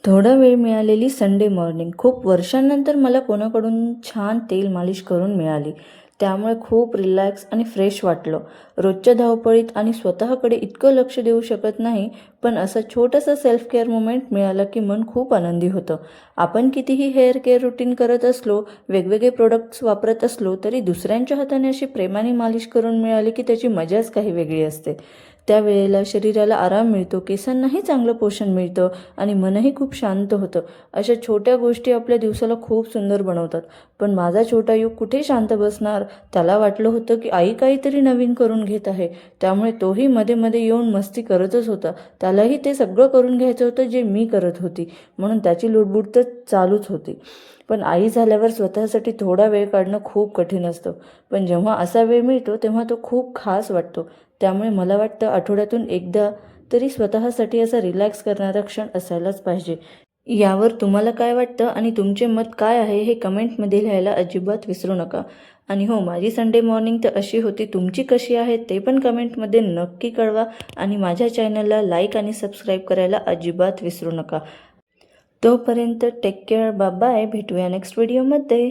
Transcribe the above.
थोडा वेळ मिळालेली संडे मॉर्निंग खूप वर्षांनंतर मला कोणाकडून छान तेल मालिश करून मिळाली. त्यामुळे खूप रिलॅक्स आणि फ्रेश वाटलं. रोजच्या धावपळीत आणि स्वतःकडे इतकं लक्ष देऊ शकत नाही, पण असं छोटंसं सेल्फ केअर मोमेंट मिळालं की मन खूप आनंदी होतं. आपण कितीही हेअर केअर रुटीन करत असलो, वेगवेगळे प्रोडक्ट्स वापरत असलो, तरी दुसऱ्यांच्या हाताने अशी प्रेमाने मालिश करून मिळाली की त्याची मजाच काही वेगळी असते. त्यावेळेला शरीराला आराम मिळतो, केसांनाही चांगलं पोषण मिळतं आणि मनही खूप शांत होतं. अशा छोट्या गोष्टी आपल्या दिवसाला खूप सुंदर बनवतात. पण माझा छोटा युग कुठे शांत बसणार. त्याला वाटलं होतं की आई काहीतरी नवीन करून घेत आहे, त्यामुळे तोही मध्ये मध्ये येऊन मस्ती करतच होता. त्यालाही ते सगळं करून घ्यायचं होतं जे मी करत होती, म्हणून त्याची लुडबुड तर चालूच होती. पण आई झाल्यावर स्वतःसाठी थोडा वेळ काढणं खूप कठीण असतं, पण जेव्हा असा वेळ मिळतो तेव्हा तो खूप खास वाटतो. त्यामुळे मला वाटतं आठवड्यातून एकदा तरी स्वतःसाठी असा रिलॅक्स करणारा क्षण असायलाच पाहिजे. यावर तुम्हाला काय वाटतं आणि तुमचे मत काय आहे हे कमेंटमध्ये लिहायला अजिबात विसरू नका. आणि हो, माझी संडे मॉर्निंग तर अशी होती. तुमची कशी आहे ते पण कमेंटमध्ये नक्की कळवा. आणि माझ्या चॅनलला लाईक आणि सबस्क्राईब करायला अजिबात विसरू नका. तोपर्यंत टेक केअर, बाय बाय. भेटूया नेक्स्ट व्हिडिओमध्ये.